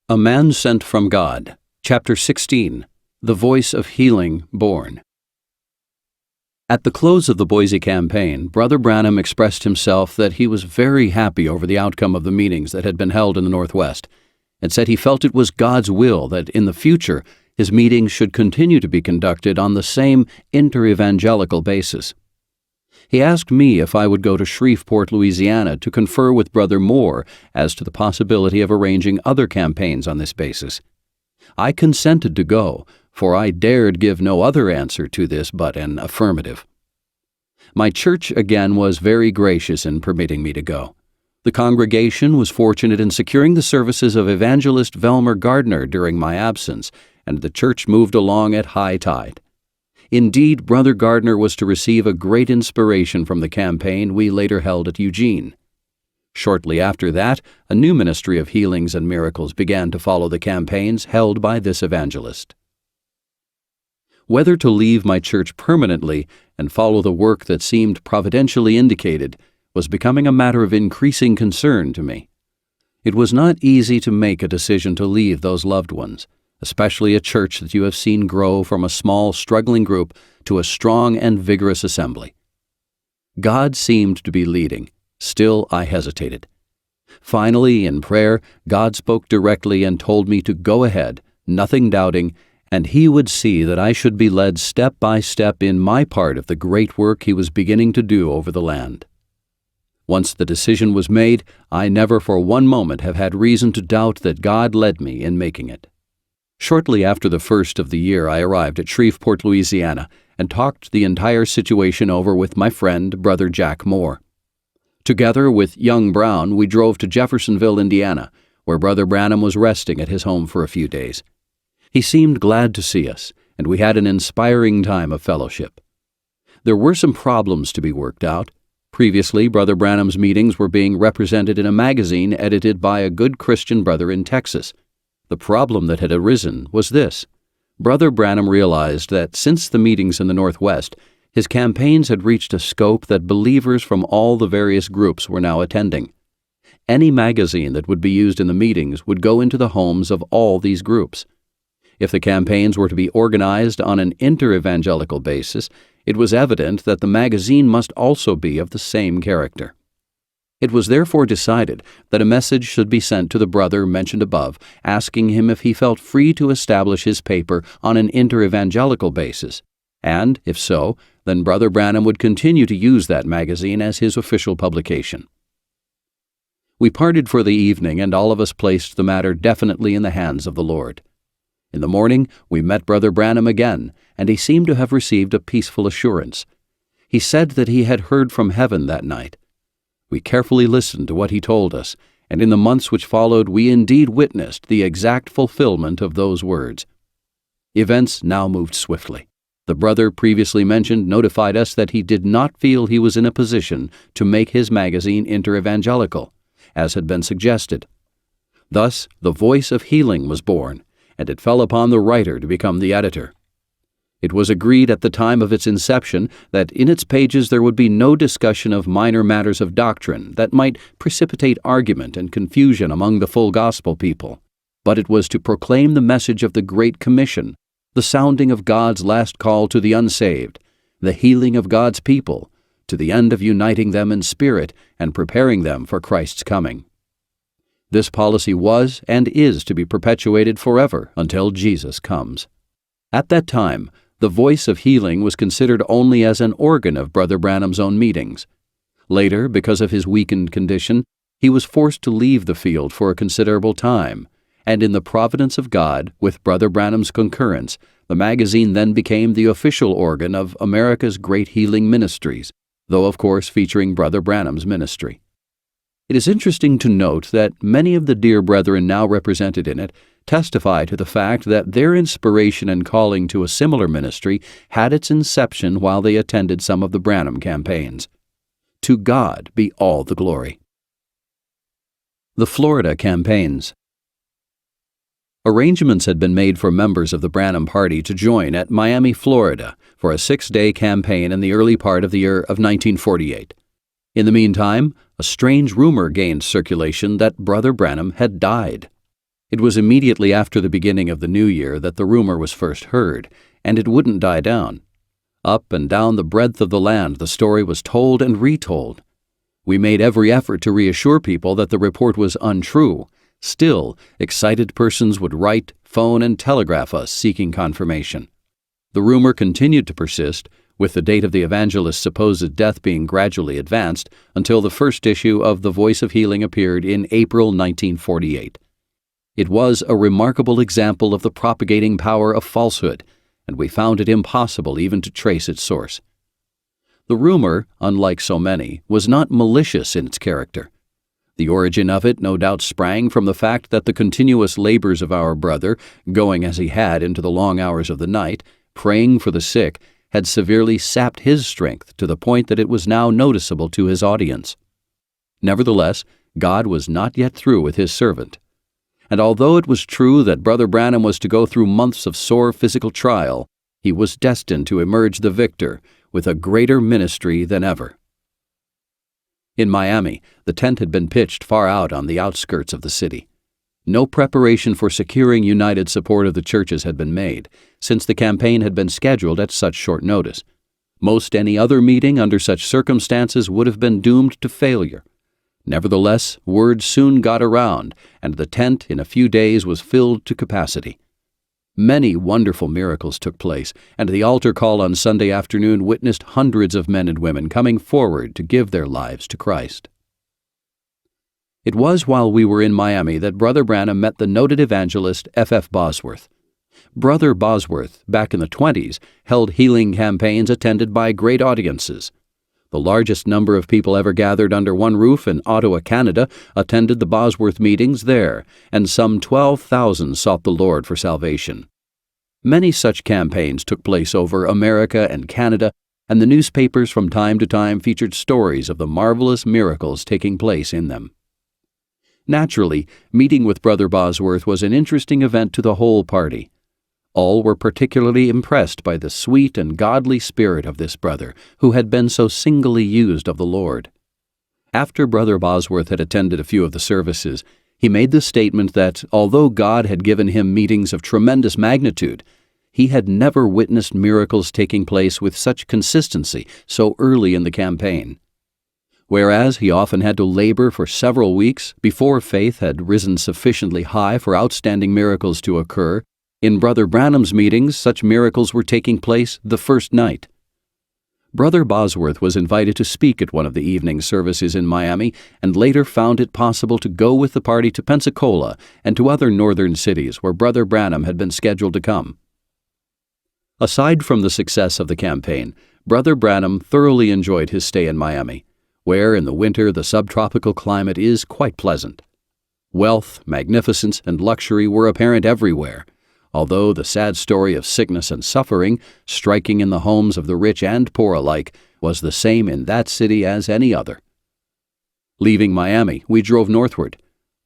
A Man Sent from God, Chapter 16, The Voice of Healing Born. At the close of the Boise campaign, Brother Branham expressed himself that he was very happy over the outcome of the meetings that had been held in the Northwest, and said he felt it was God's will that in the future his meetings should continue to be conducted on the same inter-evangelical basis. He asked me if I would go to Shreveport, Louisiana, to confer with Brother Moore as to the possibility of arranging other campaigns on this basis. I consented to go, for I dared give no other answer to this but an affirmative. My church again was very gracious in permitting me to go. The congregation was fortunate in securing the services of evangelist Velmer Gardner during my absence, and the church moved along at high tide. Indeed, Brother Gardner was to receive a great inspiration from the campaign we later held at Eugene. Shortly after that, a new ministry of healings and miracles began to follow the campaigns held by this evangelist. Whether to leave my church permanently and follow the work that seemed providentially indicated was becoming a matter of increasing concern to me. It was not easy to make a decision to leave those loved ones, especially a church that you have seen grow from a small, struggling group to a strong and vigorous assembly. God seemed to be leading. Still, I hesitated. Finally, in prayer, God spoke directly and told me to go ahead, nothing doubting, and He would see that I should be led step by step in my part of the great work He was beginning to do over the land. Once the decision was made, I never for one moment have had reason to doubt that God led me in making it. Shortly after the first of the year, I arrived at Shreveport, Louisiana, and talked the entire situation over with my friend, Brother Jack Moore. Together with young Brown, we drove to Jeffersonville, Indiana, where Brother Branham was resting at his home for a few days. He seemed glad to see us, and we had an inspiring time of fellowship. There were some problems to be worked out. Previously, Brother Branham's meetings were being represented in a magazine edited by a good Christian brother in Texas. The problem that had arisen was this. Brother Branham realized that since the meetings in the Northwest, his campaigns had reached a scope that believers from all the various groups were now attending. Any magazine that would be used in the meetings would go into the homes of all these groups. If the campaigns were to be organized on an inter-evangelical basis, it was evident that the magazine must also be of the same character. It was therefore decided that a message should be sent to the brother mentioned above, asking him if he felt free to establish his paper on an inter-evangelical basis, and, if so, then Brother Branham would continue to use that magazine as his official publication. We parted for the evening, and all of us placed the matter definitely in the hands of the Lord. In the morning, we met Brother Branham again, and he seemed to have received a peaceful assurance. He said that he had heard from heaven that night. We carefully listened to what he told us, and in the months which followed we indeed witnessed the exact fulfillment of those words. Events now moved swiftly. The brother previously mentioned notified us that he did not feel he was in a position to make his magazine inter-evangelical, as had been suggested. Thus, the Voice of Healing was born, and it fell upon the writer to become the editor. It was agreed at the time of its inception that in its pages there would be no discussion of minor matters of doctrine that might precipitate argument and confusion among the full gospel people, but it was to proclaim the message of the Great Commission, the sounding of God's last call to the unsaved, the healing of God's people, to the end of uniting them in spirit and preparing them for Christ's coming. This policy was and is to be perpetuated forever until Jesus comes. At that time, the Voice of Healing was considered only as an organ of Brother Branham's own meetings. Later, because of his weakened condition, he was forced to leave the field for a considerable time, and in the providence of God, with Brother Branham's concurrence, the magazine then became the official organ of America's great healing ministries, though of course featuring Brother Branham's ministry. It is interesting to note that many of the dear brethren now represented in it testify to the fact that their inspiration and calling to a similar ministry had its inception while they attended some of the Branham campaigns. To God be all the glory. The Florida campaigns. Arrangements had been made for members of the Branham Party to join at Miami, Florida, for a 6-day campaign in the early part of the year of 1948. In the meantime, a strange rumor gained circulation that Brother Branham had died. It was immediately after the beginning of the new year that the rumor was first heard, and it wouldn't die down. Up and down the breadth of the land the story was told and retold. We made every effort to reassure people that the report was untrue. Still, excited persons would write, phone, and telegraph us seeking confirmation. The rumor continued to persist, with the date of the evangelist's supposed death being gradually advanced until the first issue of The Voice of Healing appeared in April 1948. It was a remarkable example of the propagating power of falsehood, and we found it impossible even to trace its source. The rumor, unlike so many, was not malicious in its character. The origin of it no doubt sprang from the fact that the continuous labors of our brother, going as he had into the long hours of the night, praying for the sick, had severely sapped his strength to the point that it was now noticeable to his audience. Nevertheless, God was not yet through with his servant. And although it was true that Brother Branham was to go through months of sore physical trial, he was destined to emerge the victor with a greater ministry than ever. In Miami, the tent had been pitched far out on the outskirts of the city. No preparation for securing united support of the churches had been made, since the campaign had been scheduled at such short notice. Most any other meeting under such circumstances would have been doomed to failure. Nevertheless, word soon got around, and the tent in a few days was filled to capacity. Many wonderful miracles took place, and the altar call on Sunday afternoon witnessed hundreds of men and women coming forward to give their lives to Christ. It was while we were in Miami that Brother Branham met the noted evangelist F. Bosworth. Brother Bosworth, back in the 1920s, held healing campaigns attended by great audiences. The largest number of people ever gathered under one roof in Ottawa, Canada, attended the Bosworth meetings there, and some 12,000 sought the Lord for salvation. Many such campaigns took place over America and Canada, and the newspapers from time to time featured stories of the marvelous miracles taking place in them. Naturally, meeting with Brother Bosworth was an interesting event to the whole party. All were particularly impressed by the sweet and godly spirit of this brother, who had been so singly used of the Lord. After Brother Bosworth had attended a few of the services, he made the statement that, although God had given him meetings of tremendous magnitude, he had never witnessed miracles taking place with such consistency so early in the campaign. Whereas he often had to labor for several weeks before faith had risen sufficiently high for outstanding miracles to occur, in Brother Branham's meetings such miracles were taking place the first night. Brother Bosworth was invited to speak at one of the evening services in Miami, and later found it possible to go with the party to Pensacola and to other northern cities where Brother Branham had been scheduled to come. Aside from the success of the campaign, Brother Branham thoroughly enjoyed his stay in Miami, where in the winter the subtropical climate is quite pleasant. Wealth, magnificence, and luxury were apparent everywhere, although the sad story of sickness and suffering, striking in the homes of the rich and poor alike, was the same in that city as any other. Leaving Miami, we drove northward.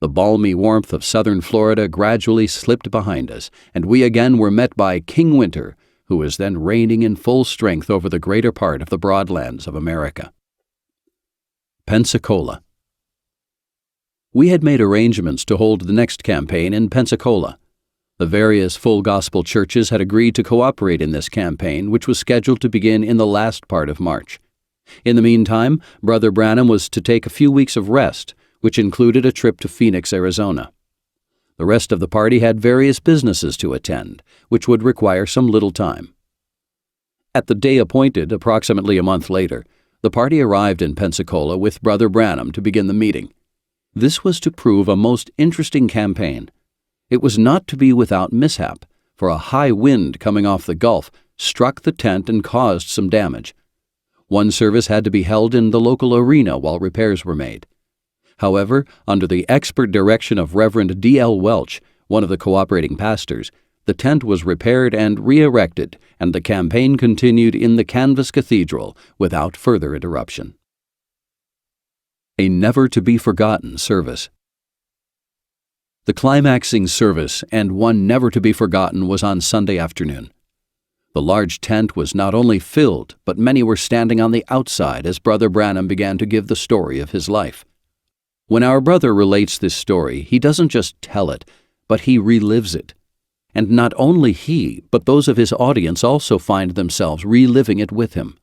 The balmy warmth of southern Florida gradually slipped behind us, and we again were met by King Winter, who was then reigning in full strength over the greater part of the broadlands of America. Pensacola. We had made arrangements to hold the next campaign in Pensacola. The various full gospel churches had agreed to cooperate in this campaign, which was scheduled to begin in the last part of March. In the meantime, Brother Branham was to take a few weeks of rest, which included a trip to Phoenix, Arizona. The rest of the party had various businesses to attend, which would require some little time. At the day appointed, approximately a month later, the party arrived in Pensacola with Brother Branham to begin the meeting. This was to prove a most interesting campaign. It was not to be without mishap, for a high wind coming off the Gulf struck the tent and caused some damage. One service had to be held in the local arena while repairs were made. However, under the expert direction of Reverend D.L. Welch, one of the cooperating pastors, the tent was repaired and re-erected, and the campaign continued in the canvas cathedral without further interruption. A never-to-be-forgotten service. The climaxing service, and one never to be forgotten, was on Sunday afternoon. The large tent was not only filled, but many were standing on the outside as Brother Branham began to give the story of his life. When our brother relates this story, he doesn't just tell it, but he relives it. And not only he, but those of his audience also find themselves reliving it with him.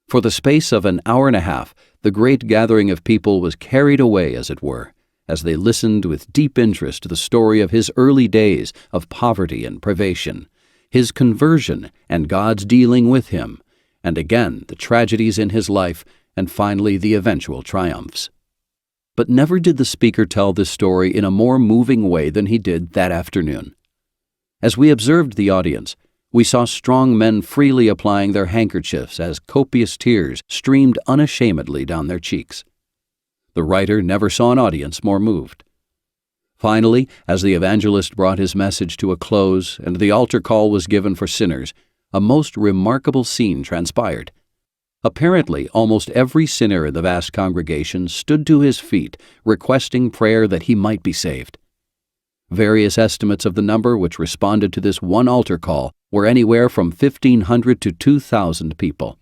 For the space of an hour and a half, the great gathering of people was carried away, as it were, as they listened with deep interest to the story of his early days of poverty and privation, his conversion and God's dealing with him, and again the tragedies in his life, and finally the eventual triumphs. But never did the speaker tell this story in a more moving way than he did that afternoon. As we observed the audience, we saw strong men freely applying their handkerchiefs as copious tears streamed unashamedly down their cheeks. The writer never saw an audience more moved. Finally, as the evangelist brought his message to a close and the altar call was given for sinners, a most remarkable scene transpired. Apparently, almost every sinner in the vast congregation stood to his feet, requesting prayer that he might be saved. Various estimates of the number which responded to this one altar call were anywhere from 1,500 to 2,000 people.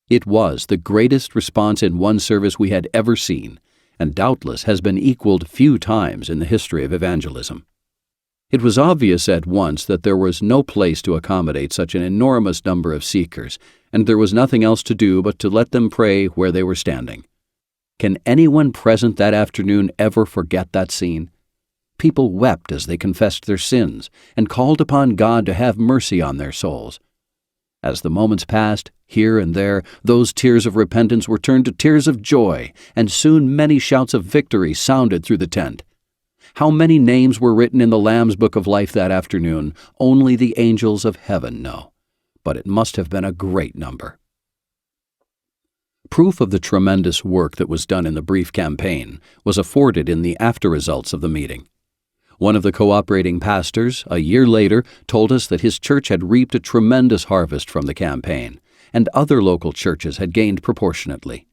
It was the greatest response in one service we had ever seen, and doubtless has been equaled few times in the history of evangelism. It was obvious at once that there was no place to accommodate such an enormous number of seekers, and there was nothing else to do but to let them pray where they were standing. Can anyone present that afternoon ever forget that scene? People wept as they confessed their sins and called upon God to have mercy on their souls. As the moments passed, here and there, those tears of repentance were turned to tears of joy, and soon many shouts of victory sounded through the tent. How many names were written in the Lamb's Book of Life that afternoon, only the angels of heaven know. But it must have been a great number. Proof of the tremendous work that was done in the brief campaign was afforded in the after results of the meeting. One of the cooperating pastors, a year later, told us that his church had reaped a tremendous harvest from the campaign, and other local churches had gained proportionately.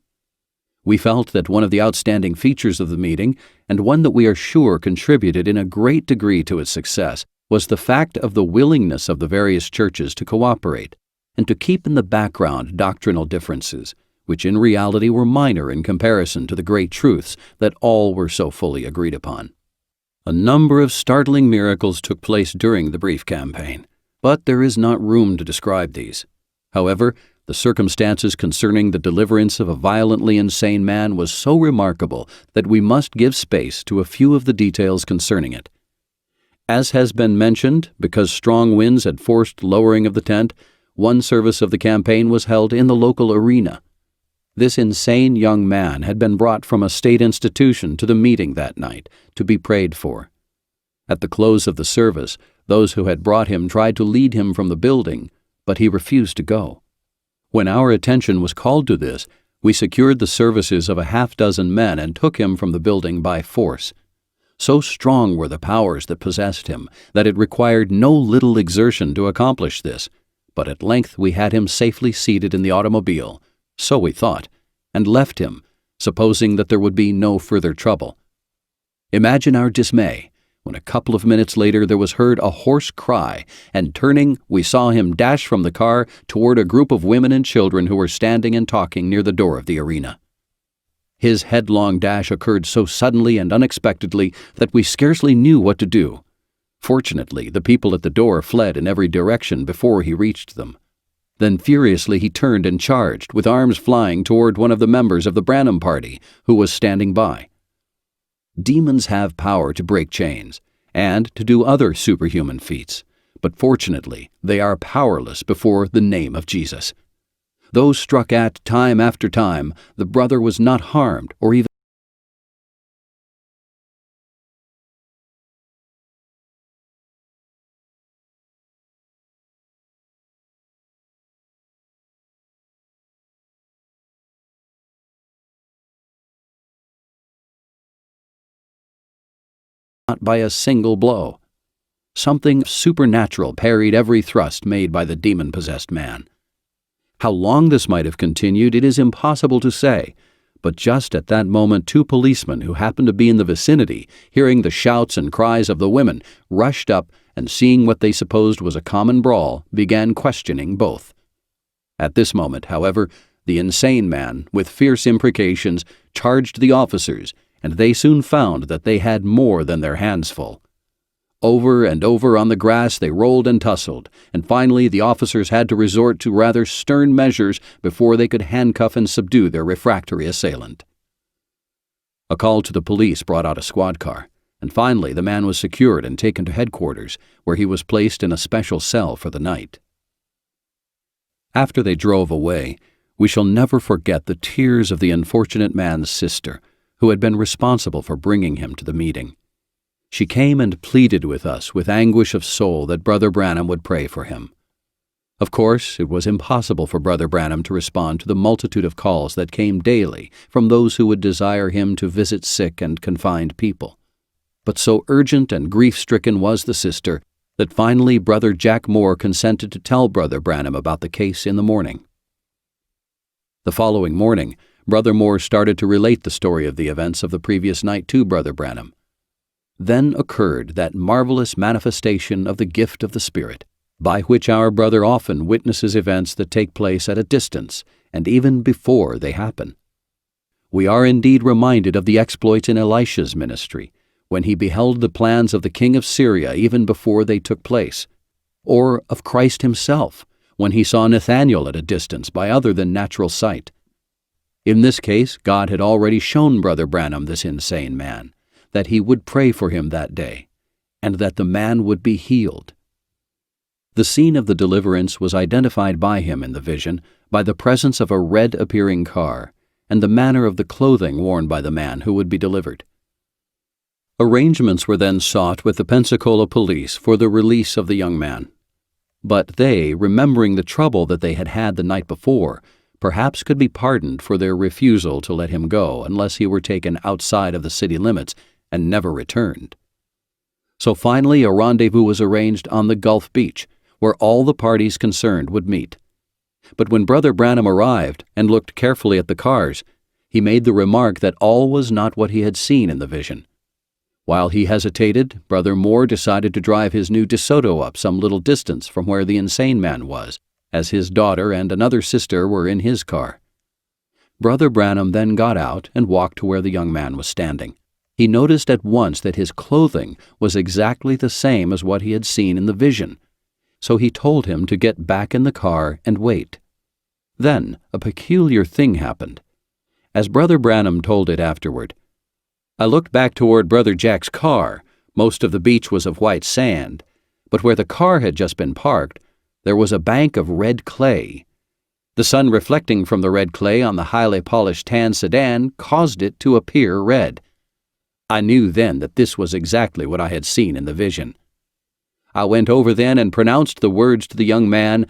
We felt that one of the outstanding features of the meeting, and one that we are sure contributed in a great degree to its success, was the fact of the willingness of the various churches to cooperate, and to keep in the background doctrinal differences, which in reality were minor in comparison to the great truths that all were so fully agreed upon. A number of startling miracles took place during the brief campaign, but there is not room to describe these. However, the circumstances concerning the deliverance of a violently insane man was so remarkable that we must give space to a few of the details concerning it. As has been mentioned, because strong winds had forced lowering of the tent, one service of the campaign was held in the local arena. This insane young man had been brought from a state institution to the meeting that night to be prayed for. At the close of the service, those who had brought him tried to lead him from the building, but he refused to go. When our attention was called to this, we secured the services of a half-dozen men and took him from the building by force. So strong were the powers that possessed him that it required no little exertion to accomplish this, but at length we had him safely seated in the automobile, so we thought, and left him, supposing that there would be no further trouble. Imagine our dismay when a couple of minutes later there was heard a hoarse cry, and turning, we saw him dash from the car toward a group of women and children who were standing and talking near the door of the arena. His headlong dash occurred so suddenly and unexpectedly that we scarcely knew what to do. Fortunately, the people at the door fled in every direction before he reached them. Then furiously he turned and charged, with arms flying toward one of the members of the Branham party, who was standing by. Demons have power to break chains, and to do other superhuman feats, but fortunately they are powerless before the name of Jesus. Though struck at time after time, the brother was not harmed or even not by a single blow. Something supernatural parried every thrust made by the demon-possessed man. How long this might have continued it is impossible to say, but just at that moment 2 policemen who happened to be in the vicinity, hearing the shouts and cries of the women, rushed up and seeing what they supposed was a common brawl, began questioning both. At this moment, however, the insane man, with fierce imprecations, charged the officers, and they soon found that they had more than their hands full. Over and over on the grass they rolled and tussled, and finally the officers had to resort to rather stern measures before they could handcuff and subdue their refractory assailant. A call to the police brought out a squad car, and finally the man was secured and taken to headquarters, where he was placed in a special cell for the night. After they drove away, we shall never forget the tears of the unfortunate man's sister, who had been responsible for bringing him to the meeting. She came and pleaded with us with anguish of soul that Brother Branham would pray for him. Of course, it was impossible for Brother Branham to respond to the multitude of calls that came daily from those who would desire him to visit sick and confined people. But so urgent and grief-stricken was the sister that finally Brother Jack Moore consented to tell Brother Branham about the case in the morning. The following morning, Brother Moore started to relate the story of the events of the previous night to Brother Branham. Then occurred that marvelous manifestation of the gift of the Spirit, by which our brother often witnesses events that take place at a distance, and even before they happen. We are indeed reminded of the exploits in Elisha's ministry, when he beheld the plans of the king of Syria even before they took place, or of Christ himself, when he saw Nathanael at a distance by other than natural sight. In this case, God had already shown Brother Branham this insane man, that he would pray for him that day, and that the man would be healed. The scene of the deliverance was identified by him in the vision by the presence of a red-appearing car and the manner of the clothing worn by the man who would be delivered. Arrangements were then sought with the Pensacola police for the release of the young man. But they, remembering the trouble that they had had the night before, perhaps could be pardoned for their refusal to let him go unless he were taken outside of the city limits and never returned. So finally a rendezvous was arranged on the Gulf Beach, where all the parties concerned would meet. But when Brother Branham arrived and looked carefully at the cars, he made the remark that all was not what he had seen in the vision. While he hesitated, Brother Moore decided to drive his new DeSoto up some little distance from where the insane man was, as his daughter and another sister were in his car. Brother Branham then got out and walked to where the young man was standing. He noticed at once that his clothing was exactly the same as what he had seen in the vision, so he told him to get back in the car and wait. Then a peculiar thing happened. As Brother Branham told it afterward, "I looked back toward Brother Jack's car. Most of the beach was of white sand, but where the car had just been parked, there was a bank of red clay. The sun reflecting from the red clay on the highly polished tan sedan caused it to appear red. I knew then that this was exactly what I had seen in the vision. I went over then and pronounced the words to the young man,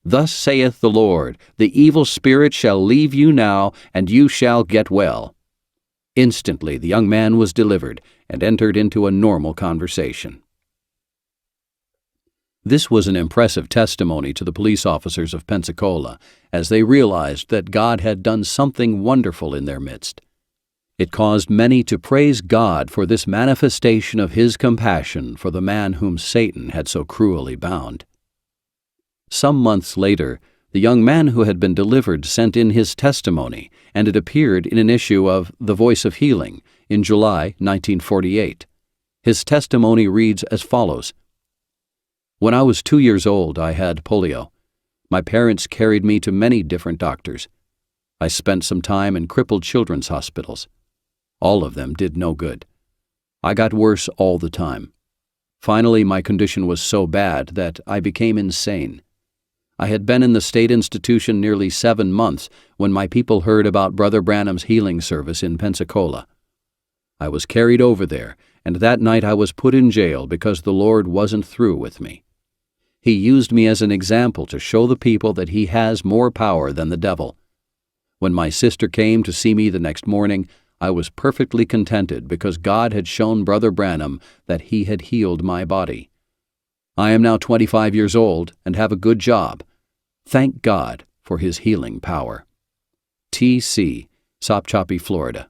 'Thus saith the Lord, the evil spirit shall leave you now, and you shall get well.' Instantly the young man was delivered and entered into a normal conversation." This was an impressive testimony to the police officers of Pensacola, as they realized that God had done something wonderful in their midst. It caused many to praise God for this manifestation of His compassion for the man whom Satan had so cruelly bound. Some months later, the young man who had been delivered sent in his testimony, and it appeared in an issue of The Voice of Healing in July 1948. His testimony reads as follows: "When I was 2 years old, I had polio. My parents carried me to many different doctors. I spent some time in crippled children's hospitals. All of them did no good. I got worse all the time. Finally, my condition was so bad that I became insane. I had been in the state institution nearly 7 months when my people heard about Brother Branham's healing service in Pensacola. I was carried over there, and that night I was put in jail because the Lord wasn't through with me. He used me as an example to show the people that He has more power than the devil. When my sister came to see me the next morning, I was perfectly contented because God had shown Brother Branham that He had healed my body. I am now 25 years old and have a good job. Thank God for His healing power." T.C., Sopchoppy, Florida.